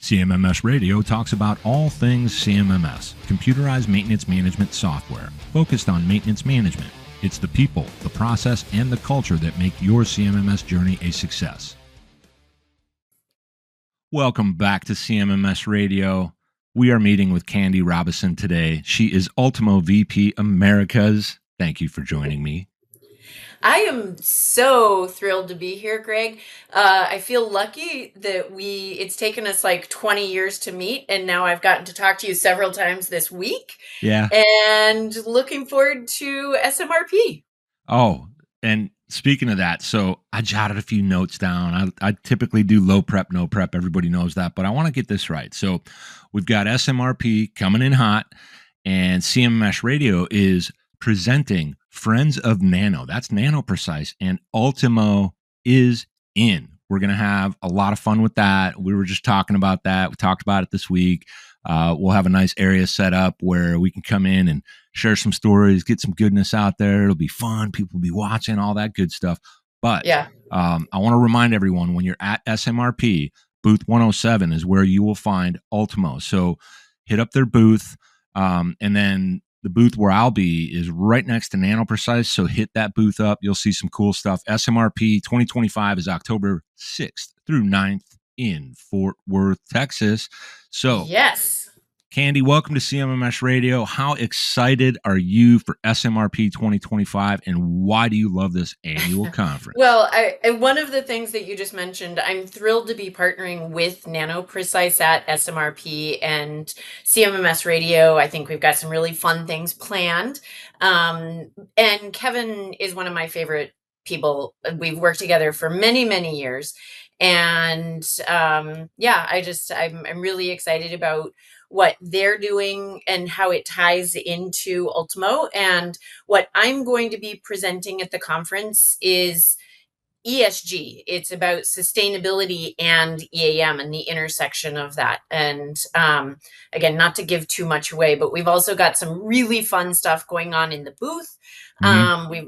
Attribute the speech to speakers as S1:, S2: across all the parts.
S1: CMMS Radio talks about all things CMMS, computerized maintenance management software, focused on maintenance management. It's the people, the process, and the culture that make your CMMS journey a success. Welcome back to CMMS Radio. We are meeting with Candi Robison today. She is Ultimo VP Americas. Thank you for joining me.
S2: I am so thrilled to be here, Greg. I feel lucky that it's taken us like 20 years to meet, and now I've gotten to talk to you several times this week.
S1: Yeah.
S2: And looking forward to SMRP.
S1: Oh, and speaking of that, so I jotted a few notes down. I typically do low prep, no prep. Everybody knows that, but I want to get this right. So we've got SMRP coming in hot, and CMMS Radio is presenting Friends of Nano. That's Nano Precise, and Ultimo is in. We're going to have a lot of fun with that. We were just talking about that. We talked about it this week. We'll have a nice area set up where we can come in and share some stories, get some goodness out there. It'll be fun. People will be watching, all that good stuff. But
S2: yeah,
S1: I want to remind everyone, when you're at SMRP, booth 107 is where you will find Ultimo. So hit up their booth, and then the booth where I'll be is right next to Nano Precise. So hit that booth up. You'll see some cool stuff. SMRP 2025 is October 6th through 9th in Fort Worth, Texas. So
S2: yes.
S1: Candi, welcome to CMMS Radio. How excited are you for SMRP 2025, and why do you love this annual conference?
S2: Well, one of the things that you just mentioned, I'm thrilled to be partnering with Nano Precise at SMRP and CMMS Radio. I think we've got some really fun things planned. And Kevin is one of my favorite people. We've worked together for many, many years. And I'm really excited about what they're doing and how it ties into Ultimo. And what I'm going to be presenting at the conference is ESG. It's about sustainability and EAM and the intersection of that. And again, not to give too much away, but we've also got some really fun stuff going on in the booth.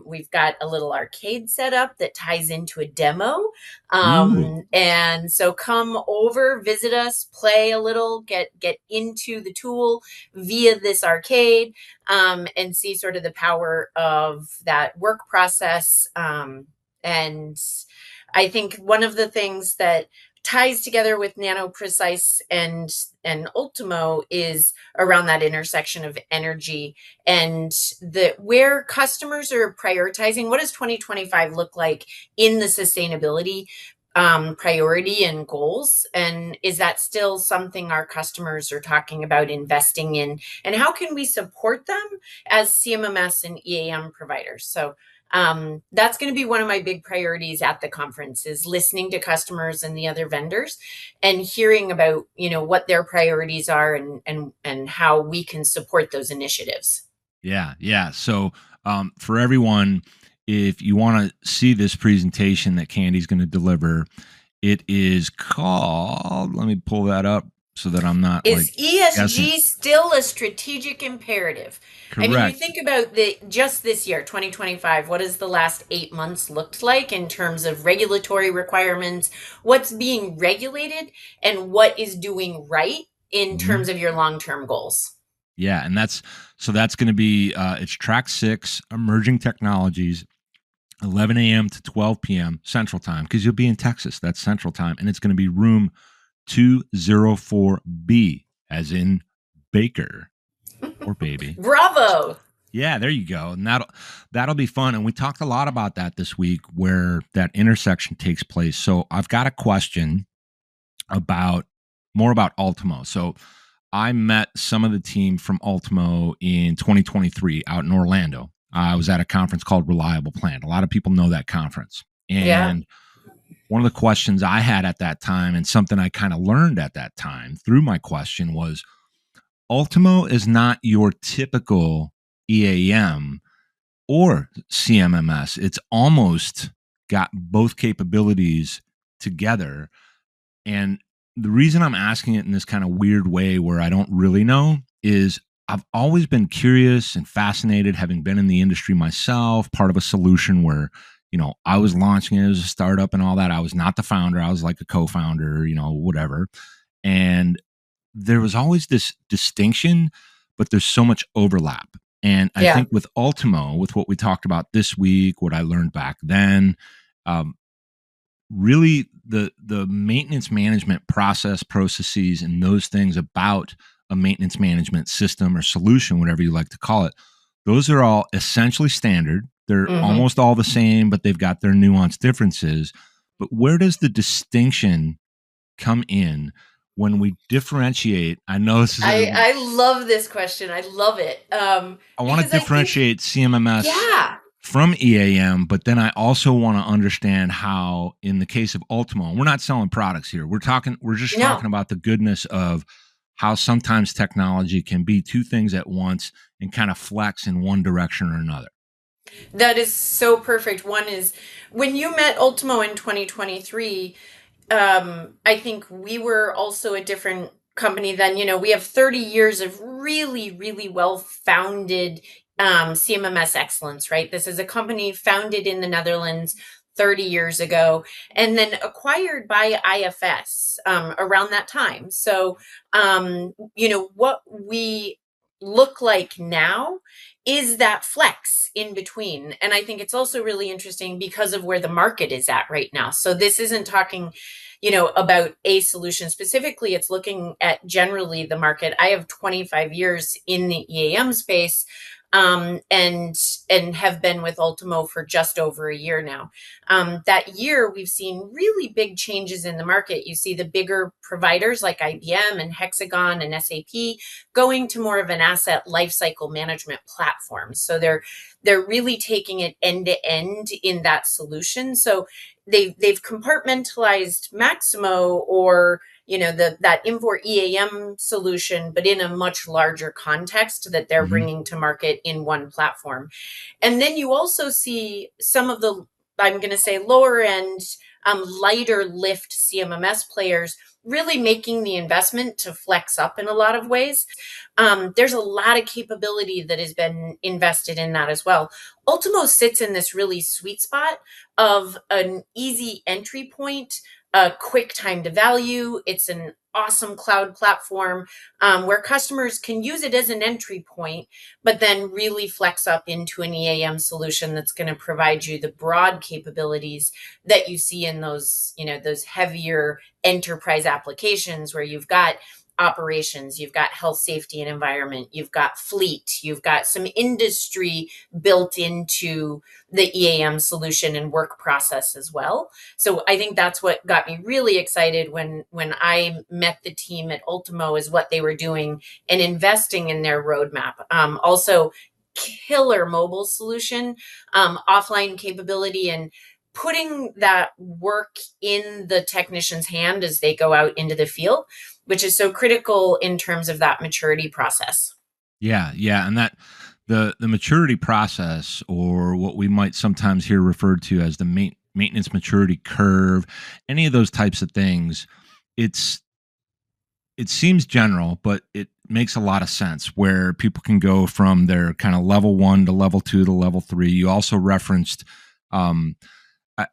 S2: We've got a little arcade set up that ties into a demo. And so come over, visit us, play a little, get into the tool via this arcade, and see sort of the power of that work process. And I think one of the things that ties together with Nano Precise and Ultimo is around that intersection of energy and where customers are prioritizing. What does 2025 look like in the sustainability priority and goals? And is that still something our customers are talking about investing in? And how can we support them as CMMS and EAM providers? So that's going to be one of my big priorities at the conference, is listening to customers and the other vendors and hearing about, what their priorities are and how we can support those initiatives.
S1: Yeah. So for everyone, if you want to see this presentation that Candi's going to deliver, it is called, let me pull that up so that I'm not
S2: Is ESG
S1: guessing.
S2: still a strategic imperative?
S1: Correct.
S2: I mean, you think about just this year, 2025, what has the last 8 months looked like in terms of regulatory requirements, what's being regulated, and what is doing right in terms of your long-term goals?
S1: Yeah, and that's going to be, it's track 6, emerging technologies, 11 a.m. to 12 p.m. Central Time, because you'll be in Texas. That's Central Time, and it's going to be room 204B, as in Baker or baby.
S2: Bravo.
S1: Yeah, there you go. And that'll be fun. And we talked a lot about that this week, where that intersection takes place. So I've got a question more about Ultimo. So I met some of the team from Ultimo in 2023 out in Orlando. I was at a conference called Reliable Plant. A lot of people know that conference. And one of the questions I had at that time, and something I kind of learned at that time through my question, was Ultimo is not your typical EAM or CMMS. It's almost got both capabilities together. And the reason I'm asking it in this kind of weird way where I don't really know is I've always been curious and fascinated, having been in the industry myself, part of a solution where, I was launching it as a startup and all that. I was not the founder. I was like a co-founder, whatever. And there was always this distinction, but there's so much overlap. And I
S2: Yeah.
S1: think with Ultimo, with what we talked about this week, what I learned back then, um, really the maintenance management processes, and those things about a maintenance management system or solution, whatever you like to call it, those are all essentially standard. They're
S2: Hmm.
S1: almost all the same, but they've got their nuanced differences. But where does the distinction come in when we differentiate? I know this is
S2: I love this question. I love it.
S1: I want to
S2: Because I think,
S1: differentiate CMMS
S2: yeah,
S1: from EAM, but then I also want to understand how, in the case of Ultimo, we're not selling products here. We're just talking
S2: no,
S1: about the goodness of how sometimes technology can be two things at once and kind of flex in one direction or another.
S2: that is so perfect. One is when you met Ultimo in 2023, I think we were also a different company then. We have 30 years of really, really well founded CMMS excellence, right? This is a company founded in the Netherlands 30 years ago and then acquired by IFS around that time. So, what we look like now is that flex in between. And I think it's also really interesting because of where the market is at right now. So this isn't talking about a solution specifically. It's looking at generally the market. I have 25 years in the EAM space, and have been with Ultimo for just over a year now. That year, we've seen really big changes in the market. You see the bigger providers like IBM and Hexagon and SAP going to more of an asset lifecycle management platform. So they're really taking it end to end in that solution. So they've compartmentalized Maximo or that Infor EAM solution, but in a much larger context that they're
S1: Mm-hmm.
S2: bringing to market in one platform. And then you also see some of the, I'm going to say, lower end, lighter lift CMMS players really making the investment to flex up in a lot of ways. There's a lot of capability that has been invested in that as well. Ultimo sits in this really sweet spot of an easy entry point, a quick time to value. It's an awesome cloud platform where customers can use it as an entry point, but then really flex up into an EAM solution that's going to provide you the broad capabilities that you see in those heavier enterprise applications where you've got operations, you've got health, safety, and environment, you've got fleet, you've got some industry built into the EAM solution and work process as well. So I think that's what got me really excited when I met the team at Ultimo, is what they were doing and investing in their roadmap. Also, killer mobile solution, offline capability, and putting that work in the technician's hand as they go out into the field, which is so critical in terms of that maturity process.
S1: Yeah, yeah, and that the maturity process, or what we might sometimes hear referred to as the maintenance maturity curve, any of those types of things, it's it seems general, but it makes a lot of sense where people can go from their kind of level one to level two to level three. You also referenced, um,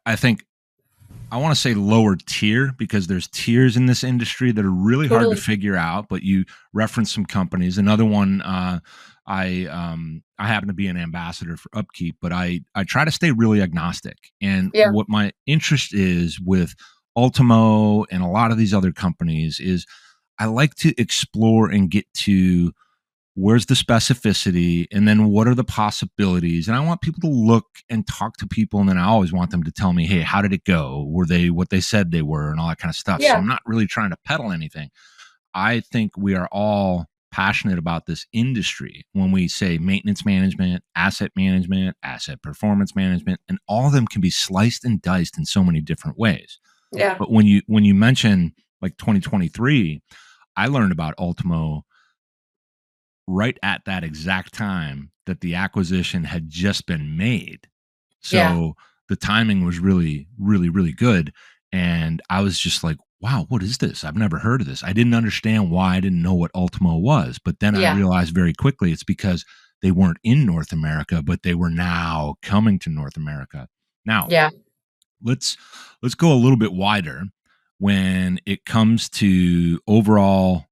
S1: I think I want to say lower tier, because there's tiers in this industry that are really hard to
S2: Totally.
S1: figure out. But you reference some companies. Another one, I happen to be an ambassador for Upkeep, but I try to stay really agnostic. And
S2: Yeah.
S1: what my interest is with Ultimo and a lot of these other companies is I like to explore and get to where's the specificity, and then what are the possibilities. And I want people to look and talk to people, and then I always want them to tell me, hey, how did it go? Were they what they said they were, and all that kind of stuff. So
S2: Yeah.
S1: I'm not really trying to peddle anything. I think we are all passionate about this industry when we say maintenance management, asset performance management, and all of them can be sliced and diced in so many different ways.
S2: Yeah.
S1: But when you mention like 2023, I learned about Ultimo right at that exact time that the acquisition had just been made.
S2: Yeah.
S1: So the timing was really, really, really good. And I was just like, wow, what is this? I've never heard of this. I didn't understand why I didn't know what Ultimo was. But then I
S2: Yeah.
S1: realized very quickly it's because they weren't in North America, but they were now coming to North America. Now,
S2: Yeah.
S1: let's let's go a little bit wider. when it comes to overall,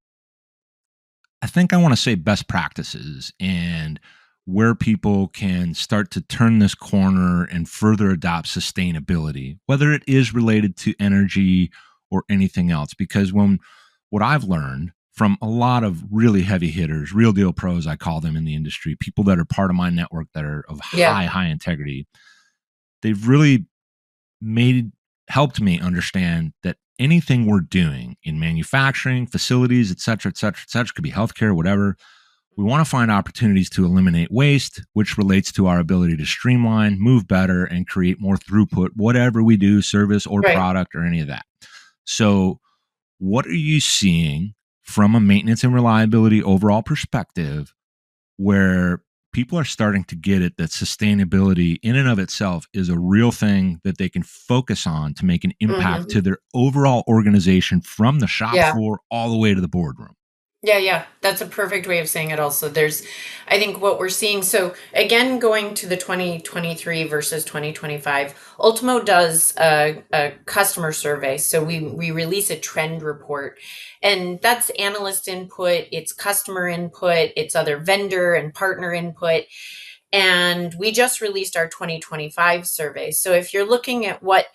S1: I think I want to say best practices and where people can start to turn this corner and further adopt sustainability, whether it is related to energy or anything else. Because what I've learned from a lot of really heavy hitters, real deal pros, I call them in the industry, people that are part of my network that are of
S2: Yeah.
S1: high integrity, they've really made helped me understand that anything we're doing in manufacturing, facilities, et cetera, et cetera, et cetera, could be healthcare, whatever. We want to find opportunities to eliminate waste, which relates to our ability to streamline, move better, and create more throughput, whatever we do, service or
S2: Right.
S1: product or any of that. So, what are you seeing from a maintenance and reliability overall perspective where people are starting to get it that sustainability in and of itself is a real thing that they can focus on to make an impact
S2: Hmm.
S1: to their overall organization from the shop
S2: Yeah.
S1: floor all the way to the boardroom?
S2: Yeah, yeah. That's a perfect way of saying it also. I think what we're seeing, so again, going to the 2023 versus 2025, Ultimo does a customer survey. So we release a trend report, and that's analyst input, it's customer input, it's other vendor and partner input. And we just released our 2025 survey. So if you're looking at what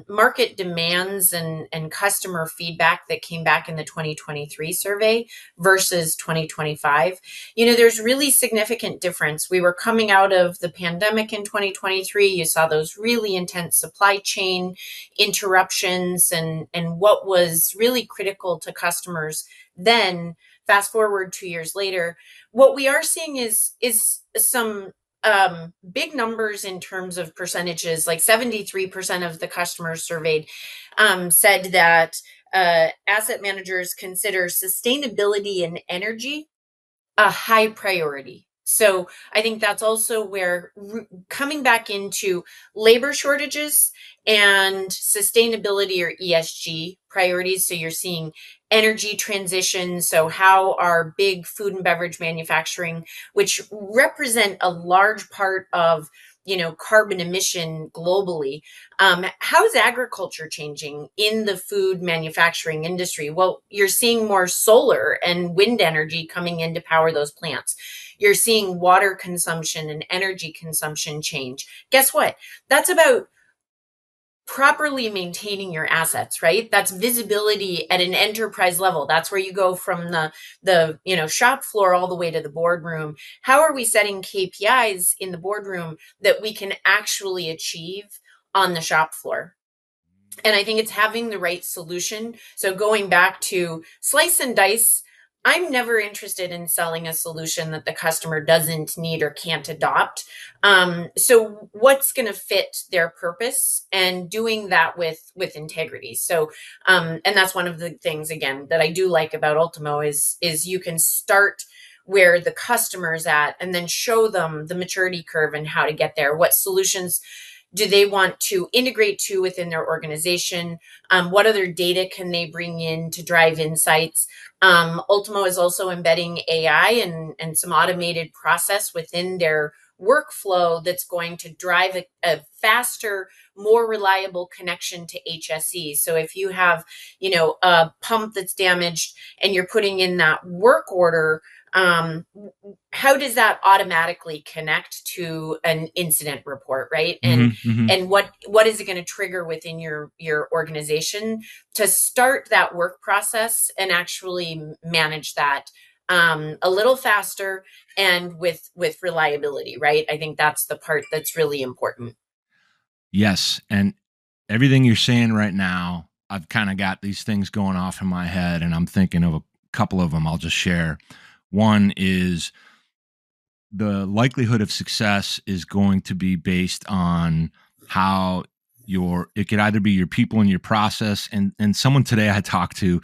S2: market demands and customer feedback that came back in the 2023 survey versus 2025, there's really significant difference. We were coming out of the pandemic in 2023. You saw those really intense supply chain interruptions and what was really critical to customers then. Fast forward 2 years later, what we are seeing is some big numbers in terms of percentages. Like 73% of the customers surveyed said that asset managers consider sustainability and energy a high priority. So I think that's also where coming back into labor shortages and sustainability or ESG priorities. So you're seeing energy transition. So how are big food and beverage manufacturing, which represent a large part of carbon emission globally, how is agriculture changing in the food manufacturing industry? Well, you're seeing more solar and wind energy coming in to power those plants. You're seeing water consumption and energy consumption change. Guess what? That's about properly maintaining your assets, right? That's visibility at an enterprise level. That's where you go from the shop floor all the way to the boardroom. How are we setting KPIs in the boardroom that we can actually achieve on the shop floor? And I think it's having the right solution. So going back to slice and dice, I'm never interested in selling a solution that the customer doesn't need or can't adopt. So what's going to fit their purpose and doing that with integrity. So and that's one of the things again that I do like about Ultimo is you can start where the customer's at and then show them the maturity curve and how to get there. What solutions do they want to integrate to within their organization? What other data can they bring in to drive insights? Ultimo is also embedding AI and some automated process within their workflow that's going to drive a faster, more reliable connection to HSE. So if you have, a pump that's damaged and you're putting in that work order, how does that automatically connect to an incident report, right? and
S1: Mm-hmm, mm-hmm.
S2: and what is it going to trigger within your organization to start that work process and actually manage that a little faster and with reliability, right? I think that's the part that's really important.
S1: Yes. And everything you're saying right now, I've kind of got these things going off in my head, and I'm thinking of a couple of them I'll just share. One is the likelihood of success is going to be based on how it could either be your people and your process. And someone today I talked to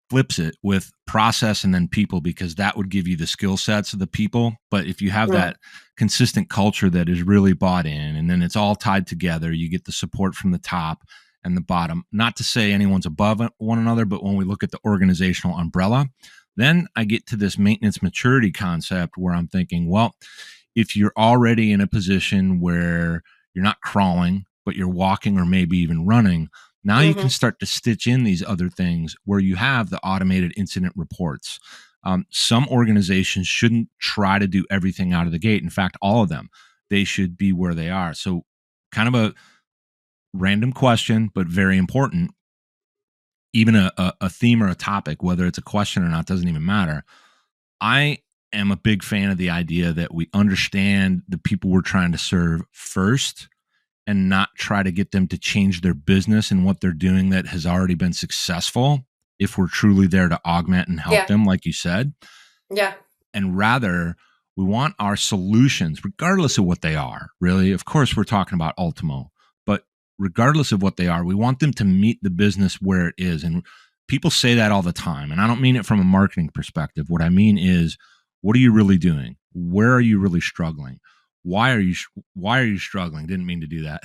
S1: flips it with process and then people, because that would give you the skill sets of the people. But if you have
S2: Mm.
S1: that consistent culture that is really bought in, and then it's all tied together, you get the support from the top and the bottom. Not to say anyone's above one another, but when we look at the organizational umbrella, then I get to this maintenance maturity concept where I'm thinking, well, if you're already in a position where you're not crawling, but you're walking or maybe even running, Now you can
S2: Mm-hmm.
S1: start to stitch in these other things where you have the automated incident reports. Some organizations shouldn't try to do everything out of the gate. In fact, all of them, they should be where they are. So, kind of a random question, but very important. Even a theme or a topic, whether it's a question or not, doesn't even matter. I am a big fan of the idea that we understand the people we're trying to serve first and not try to get them to change their business and what they're doing that has already been successful if we're truly there to augment and help
S2: Yeah.
S1: them, like you said.
S2: Yeah.
S1: And rather, we want our solutions, regardless of what they are, really. Of course, we're talking about Ultimo, but regardless of what they are, we want them to meet the business where it is. And people say that all the time. And I don't mean it from a marketing perspective. What I mean is, what are you really doing? Where are you really struggling? Why are you struggling? Didn't mean to do that.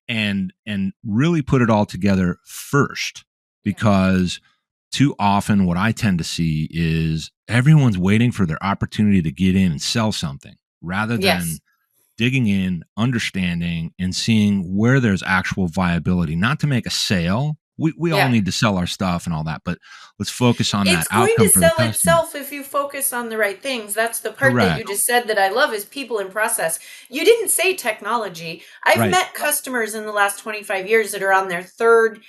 S1: And really put it all together first, because too often what I tend to see is everyone's waiting for their opportunity to get in and sell something rather than
S2: Yes.
S1: digging in, understanding, and seeing where there's actual viability, not to make a sale. We all
S2: Yeah.
S1: need to sell our stuff and all that, but let's focus on that
S2: It's going to
S1: outcome for the
S2: sell
S1: customer.
S2: itself if you focus on the right things. That's the part that you
S1: Correct.
S2: just said that I love is people and process. You didn't say technology. I've
S1: Right.
S2: met customers in the last 25 years that are on their third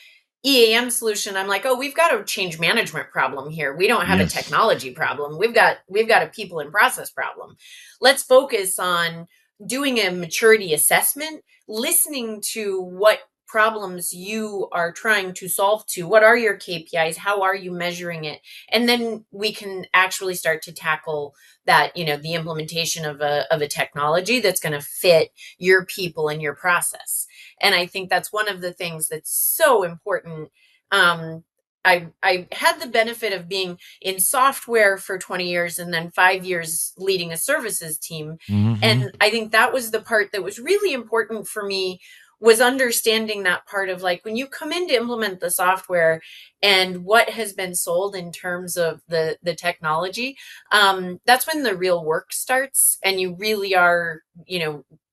S2: EAM solution. I'm like, "Oh, we've got a change management problem here. We don't have a
S1: Yes.
S2: technology problem. We've got a people and process problem. Let's focus on doing a maturity assessment, listening to what problems you are trying to solve to. What are your KPIs? How are you measuring it? And then we can actually start to tackle that, the implementation of a technology that's going to fit your people and your process. And I think that's one of the things that's so important. I had the benefit of being in software for 20 years and then 5 years leading a services team.
S1: Hmm.
S2: And I think that was the part that was really important for me, was understanding that part of, like, when you come in to implement the software and what has been sold in terms of the technology, that's when the real work starts, and you really are,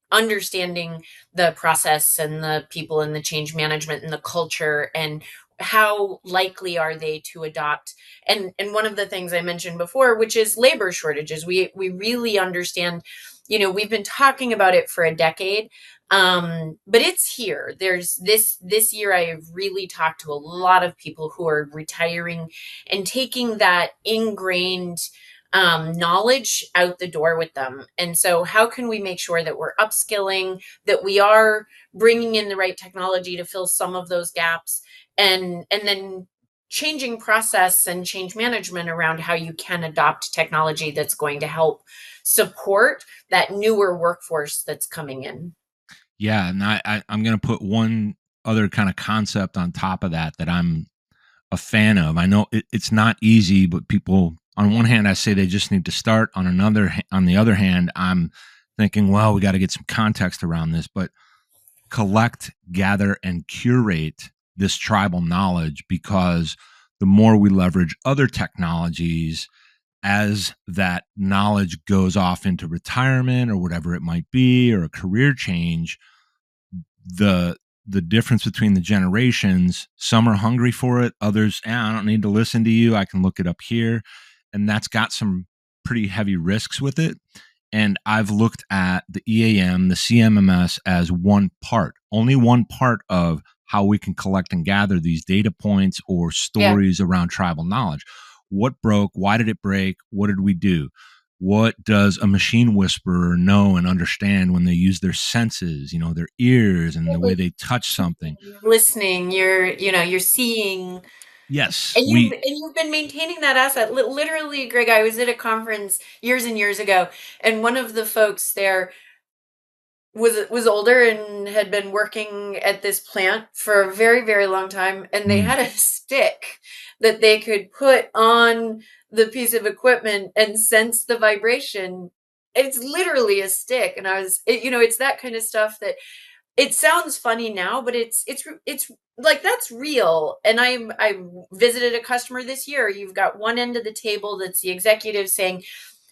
S2: understanding the process and the people and the change management and the culture, and how likely are they to adopt. And one of the things I mentioned before, which is labor shortages, we really understand. We've been talking about it for a decade, but it's here. There's this year I have really talked to a lot of people who are retiring and taking that ingrained knowledge out the door with them. And so how can we make sure that we're upskilling, that we are bringing in the right technology to fill some of those gaps, and then changing process and change management around how you can adopt technology that's going to help support that newer workforce that's coming in.
S1: Yeah. And I'm going to put one other kind of concept on top of that that I'm a fan of. I know it's not easy, but people, on one hand, I say they just need to start. On the other hand, I'm thinking, well, we got to get some context around this. But collect, gather, and curate this tribal knowledge, because the more we leverage other technologies as that knowledge goes off into retirement or whatever it might be, or a career change, the the difference between the generations, some are hungry for it, others, I don't need to listen to you, I can look it up here. And that's got some pretty heavy risks with it. And I've looked at the EAM, the CMMS, as one part, only one part of how we can collect and gather these data points or
S2: Yeah.
S1: stories around tribal knowledge. What broke? Why did it break? What did we do? What does a machine whisperer know and understand when they use their senses, their ears and the way they touch something?
S2: You're listening, you're seeing.
S1: Yes,
S2: And you've been maintaining that asset. Literally, Greg, I was at a conference years and years ago, and one of the folks there was older and had been working at this plant for a very, very long time, and they
S1: mm,
S2: had a stick that they could put on the piece of equipment and sense the vibration. It's literally a stick, and it's that kind of stuff that it sounds funny now, but it's like, that's real. And I visited a customer this year. You've got one end of the table that's the executive saying,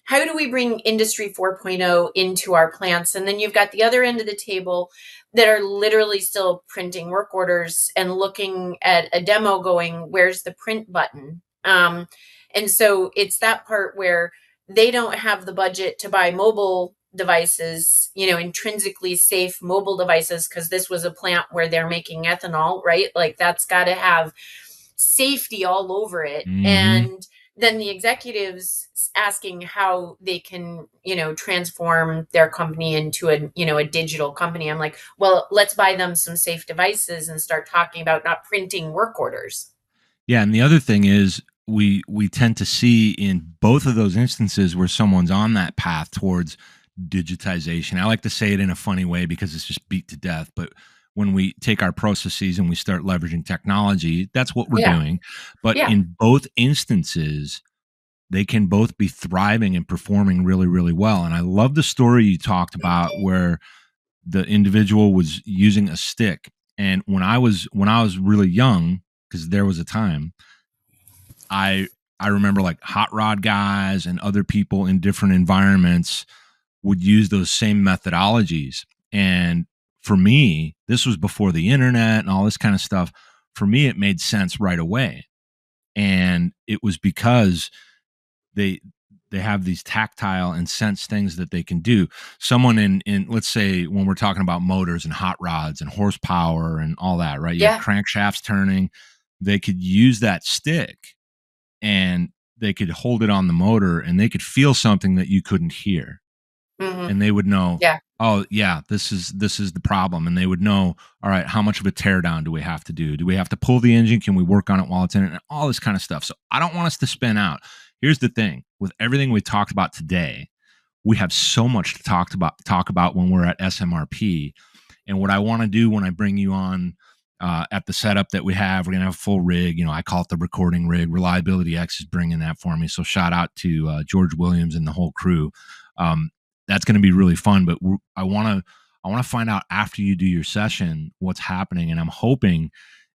S2: how do we bring Industry 4.0 into our plants? And then you've got the other end of the table that are literally still printing work orders and looking at a demo going, where's the print button? And so it's that part where they don't have the budget to buy mobile devices, intrinsically safe mobile devices, because this was a plant where they're making ethanol, right? Like that's got to have safety all over it.
S1: Mm-hmm.
S2: And then the executives asking how they can, transform their company into a digital company. I'm like, well, let's buy them some safe devices and start talking about not printing work orders.
S1: Yeah, and the other thing is we tend to see in both of those instances where someone's on that path towards digitization. I like to say it in a funny way because it's just beat to death, but when we take our processes and we start leveraging technology, that's what we're
S2: Yeah.
S1: doing. But
S2: Yeah.
S1: in both instances, they can both be thriving and performing really, really well. And I love the story you talked about where the individual was using a stick. And when I was really young, because there was a time, I I remember like hot rod guys and other people in different environments would use those same methodologies. And for me, this was before the internet and all this kind of stuff. For me, it made sense right away. And it was because they they have these tactile and sense things that they can do. Someone in let's say when we're talking about motors and hot rods and horsepower and all that, right? You have
S2: Yeah.
S1: crankshafts turning. They could use that stick and they could hold it on the motor and they could feel something that you couldn't hear,
S2: Mm-hmm.
S1: and they would know,
S2: Yeah.
S1: oh yeah, this is the problem. And they would know, all right, how much of a teardown do we have to do we have to pull the engine, can we work on it while it's in it, and all this kind of stuff. So I don't want us to spin out. Here's the thing, with everything we talked about today, we have so much to talk about when we're at SMRP. And what I want to do when I bring you on at the setup that we have, we're going to have a full rig. I call it the recording rig. Reliability X is bringing that for me. So shout out to George Williams and the whole crew. Um, that's going to be really fun. But I want to find out after you do your session what's happening. And I'm hoping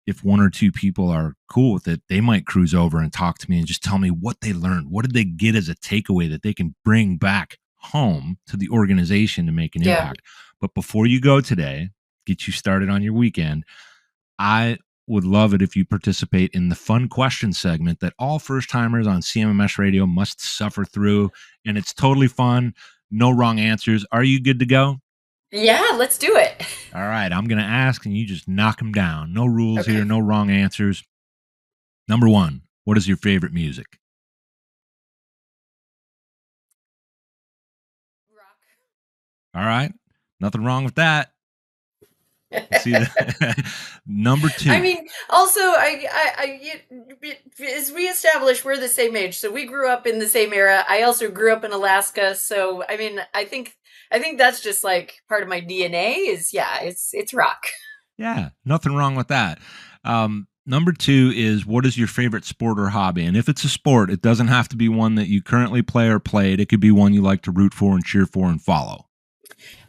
S1: if one or two people are cool with it, they might cruise over and talk to me and just tell me what they learned. What did they get as a takeaway that they can bring back home to the organization to make an
S2: Yeah.
S1: impact? But before you go today, get you started on your weekend, I would love it if you participate in the fun question segment that all first timers on CMMS radio must suffer through. And it's totally fun. No wrong answers. Are you good to go?
S2: Yeah. Let's do it.
S1: All right. I'm going to ask and you just knock them down. No rules here,
S2: Okay.
S1: no wrong answers. Number one, what is your favorite music? All right. Nothing wrong with that. Let's see that. Number
S2: I
S1: two.
S2: mean, also, as we established, we're the same age, so we grew up in the same era. I also grew up in Alaska, so I mean, I think that's just like part of my DNA. Is yeah, it's rock.
S1: Yeah, nothing wrong with that. Number two is, what is your favorite sport or hobby? And if it's a sport, it doesn't have to be one that you currently play or played. It could be one you like to root for and cheer for and follow.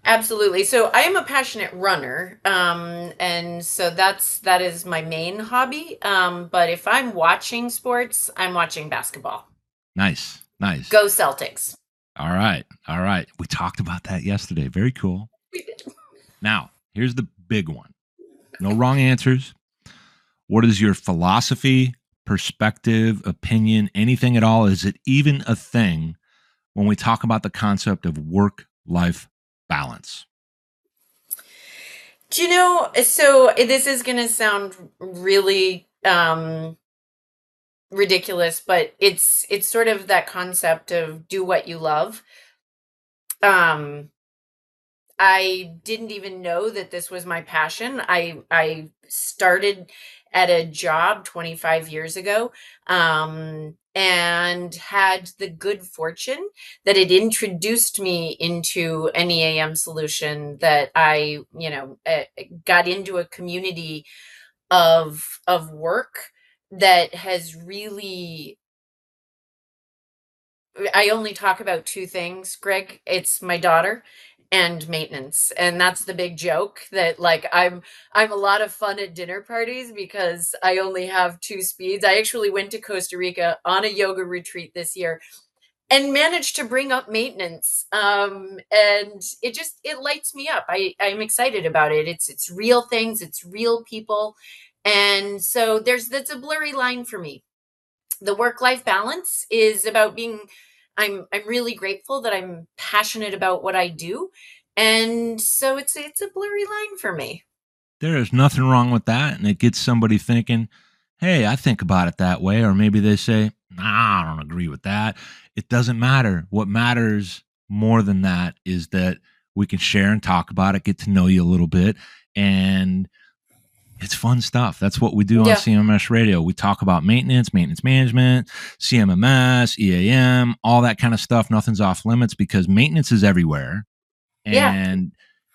S2: Absolutely. So I am a passionate runner, and so that is my main hobby. But if I'm watching sports, I'm watching basketball.
S1: Nice, nice.
S2: Go Celtics.
S1: All right, all right. We talked about that yesterday. Very cool.
S2: We did.
S1: Now, here's the big one. No wrong answers. What is your philosophy, perspective, opinion, anything at all? Is it even a thing when we talk about the concept of work-life balance?
S2: Do you know? So this is going to sound really ridiculous, but it's sort of that concept of do what you love. Um, I didn't even know that this was my passion. I started at a job 25 years ago, and had the good fortune that it introduced me into an EAM solution that I, got into a community of work that has really. I only talk about two things, Greg. It's my daughter and maintenance. And that's the big joke that like I'm a lot of fun at dinner parties because I only have two speeds. I actually went to Costa Rica on a yoga retreat this year and manage to bring up maintenance. And it lights me up. I'm excited about it. It's real things, it's real people. And so that's a blurry line for me. The work-life balance is about being, I'm really grateful that I'm passionate about what I do. And so it's a blurry line for me.
S1: There is nothing wrong with that. And it gets somebody thinking, hey, I think about it that way. Or maybe they say, nah, I don't agree with that. It doesn't matter. What matters more than that is that we can share and talk about it, get to know you a little bit. And it's fun stuff. That's what we do on CMMS Radio. We talk about maintenance management, CMMS, EAM, all that kind of stuff. Nothing's off limits because maintenance is everywhere. And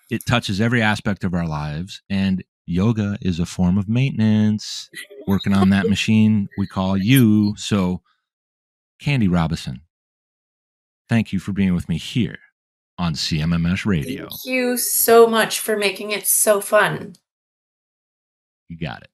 S1: it touches every aspect of our lives. And yoga is a form of maintenance, working on that machine we call you. So, Candi Robison, thank you for being with me here on CMMS Radio.
S2: Thank you so much for making it so fun.
S1: You got it.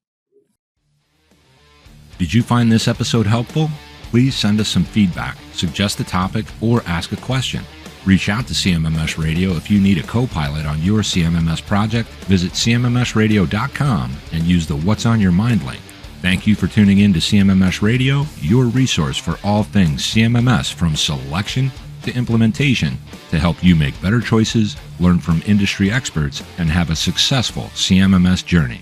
S1: Did you find this episode helpful? Please send us some feedback, suggest a topic, or ask a question. Reach out to CMMS Radio if you need a co-pilot on your CMMS project. Visit cmmsradio.com and use the What's on Your Mind link. Thank you for tuning in to CMMS Radio, your resource for all things CMMS, from selection to implementation, to help you make better choices, learn from industry experts, and have a successful CMMS journey.